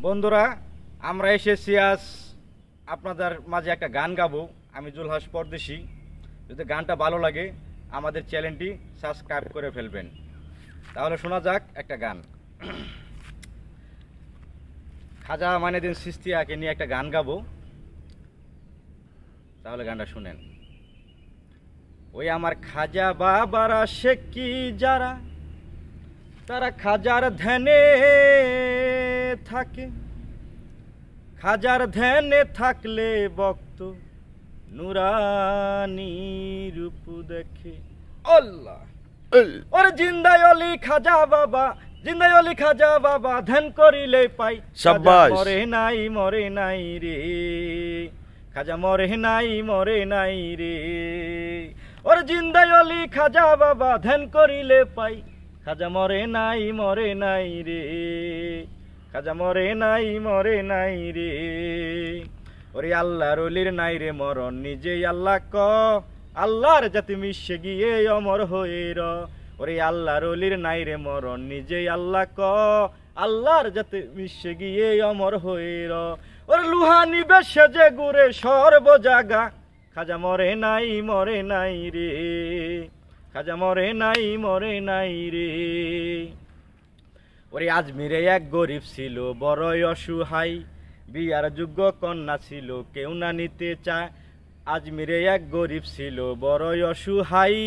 বন্ধুরা, আমরা এসেছি আজ আপনাদের মাঝে একটা গান গাবো। আমি জুলহাস পরদেশি। যদি গানটা ভালো লাগে আমাদের চ্যানেলটি সাবস্ক্রাইব করে ফেলবেন। তাহলে শোনা যাক একটা গান। খাজা মাইনুদ্দিন চিশতিয়াকে নিয়ে একটা গান গাবো, তাহলে গানটা শুনেন। ওই আমার খাজা বাবারা শেখি যারা, তারা খাজার ধ্যানে থাকে। খাজার ধ্যানে থাকলে ভক্ত নুরানি রূপ দেখে। আল্লাহ ওরে জিন্দাই অলি খাজা বাবা, জিন্দাই অলি খাজা বাবা, ধ্যান করিলে পাই। শাবাশ। মরে নাই মরে নাই রে, খাজা মরে নাই মরে নাই রে। ওরে জিন্দাই অলি খাজা বাবা, ধ্যান করিলে পাই। খাজা মরে নাই মরে নাই রে, খাজা মরে নাই মরে নাই রে। ওরে আল্লাহর ওলির নাই রে মরণ, নিজেই আল্লাহ ক। আল্লাহর জাতি মিশে গিয়ে অমর হয়ে র। ওরে আল্লাহর ওলির নাই রে মরণ, নিজেই আল্লাহ ক। আল্লাহর জাতি মিশে গিয়ে অমর হয়ে র। ওরে লুহানি বেশে যে ঘুরে সর্ব জাগা, খাজা মরে নাই মরে নাই রে, খাজা মরে নাই মরে নাই রে। ওরে আজমিরে এক গরিব ছিল বড়ই অসহায়, বিয়ার যোগ্য কন্যা ছিল কেউ না নিতে চায়। আজমিরে এক গরিব ছিল বড়ই অসহায়,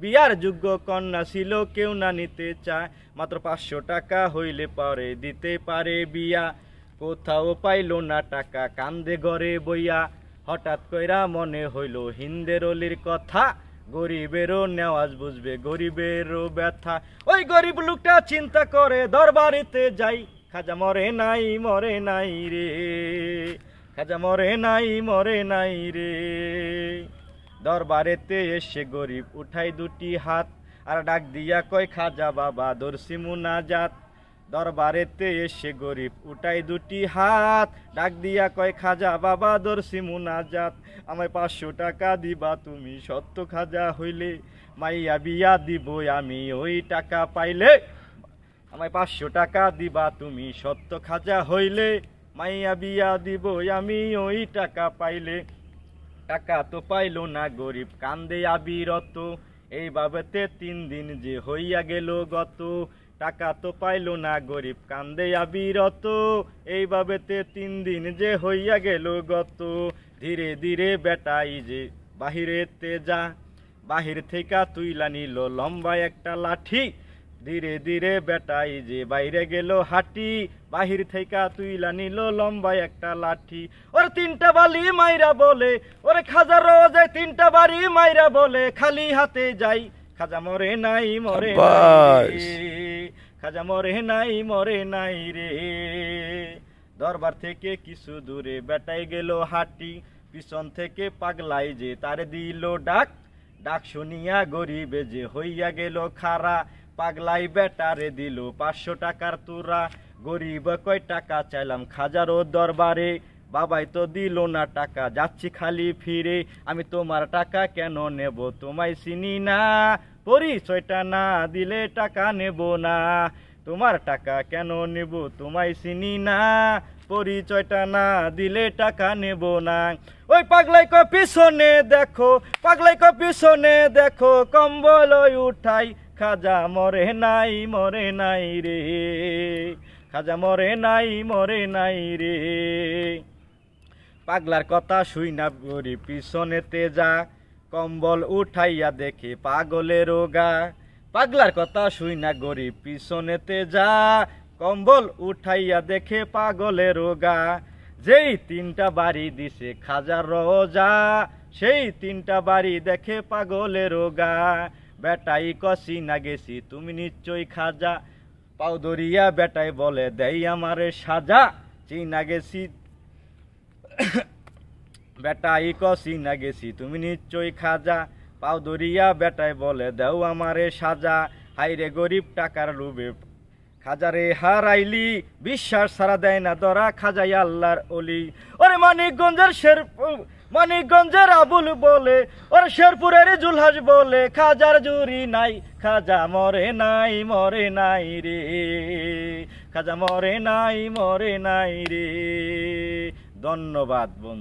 বিয়ার যোগ্য কন্যা ছিল কেউ না নিতে চায়। মাত্র 500 টাকা হইলে পরে দিতে পারে বিয়া, কোথাও পাইল না টাকা কান্দে ঘরে বইয়া। হঠাৎ কইরা মনে হইল হিন্দের অলির কথা, গরিবেরও নেওয়াজ বুঝবে গরিবেরও ব্যথা। ওই গরিব লোকটা চিন্তা করে দরবারিতে যাই, খাজা মরে নাই মরে নাই রে, খাজা মরে নাই মরে নাই রে। দরবারেতে এসে গরিব উঠাই দুটি হাত, আর ডাক দিয়া কয় খাজা বাবা দর্শি মুনাজাত। দরবারেতে এসে গরিব উঠাই দুটি হাত, ডাক দিয়া কয় খাজা বাবা দর্শি মুনাজাত। আমায় 500 টাকা দিবা তুমি সত্য খাজা হইলে, মাইয়া বিয়া দিব আমি ওই টাকা পাইলে। আমায় 500 টাকা দিবা তুমি সত্য খাজা হইলে, মাইয়া বিয়া দিব আমি ওই টাকা পাইলে। টাকা তো পাইল না গরিব কান্দে আবিরত, এইভাবেতে 3 দিন যে হইয়া গেল গত। টাকা তো পাইল না গরিব কান্দে আবিরত, এইভাবেতে 3 দিন যে হইয়া গেল গত। ধীরে ধীরে বেটাই যে বাহিরেতে যা, বাহির থেকে তুইলা নিল লম্বা একটা লাঠি। ধীরে ধীরে বেটাই যে বাইরে গেল হাঁটি, বাহির থেকে তুইলা নিল লম্বা একটা লাঠি। ওরে 3টা বালি মাইরা বলে, ওরে খাজা রোজে 3টা বাড়ি মাইরা বলে, খালি হাতে যাই। খাজা মরে নাই মরে নাই রে, খাজা মরে নাই মরে নাই রে। দরবার থেকে কিছু দূরে বেটাই গেল হাঁটি, পিছন থেকে পাগলাই যে তারে দিল ডাক। ডাক শুনিয়া গরিবে যে হইয়া গেল খারা, পাগলাই বেটারে দিল 500 টাকার তুরা। গরিব কয় টাকা চাইলাম খাজারও দরবারে, বাবাই তো দিল না টাকা যাচ্ছি খালি ফিরে। আমি তোমার টাকা কেন নেব তোমায় চিনি না, পরিচয়টা না দিলে টাকা নেব না। তোমার টাকা কেন নেব তোমায় চিনি না, পরিচয়টা না দিলে টাকা নেব না। ওই পাগলাই কয় পিছনে দেখো, পাগলাই কয় পিছনে দেখো, কম্বল উঠাই। খাজা মরে নাই মরে নাই রে, খাজা মরে নাই মরে নাই রে। পাগলার কথা শুই না গরিব পিছনেতে যা, কম্বল উঠাইয়া দেখে পাগলের রোগা। পাগলার কথা শুই না গরিব পিছনেতে যা, কম্বল উঠাইয়া দেখে পাগলের রোগা। যেই 3টা বাড়ি দিছে খাজার রোজা, সেই 3টা বাড়ি দেখে পাগলের রোগা। বেটাই কষি না গেছি তুমি নিশ্চয়ই খাজা, পাও ধরিয়া বেটাই বলে দেই আমারে সাজা। চিনা গেছি বেটাই কষি না গেছি তুমি নিশ্চয়ই খাজা, পাও ধরিয়া বেটাই বলে দেও আমারে সাজা। হাইরে গরিব টাকার লোভে খাজারে হারাইলি, বিশ্বাস ছাড়া দেয় না ধরা খাজাই আল্লাহর অলি। ওরে মানিকগঞ্জের মানিকগঞ্জের আবুল বলে ওর শেরপুরের জুলহাস বলে খাজার জুরি নাই খাজা মরে নাই রে খাজা মরে নাই রে ধন্যবাদ বন্ধু।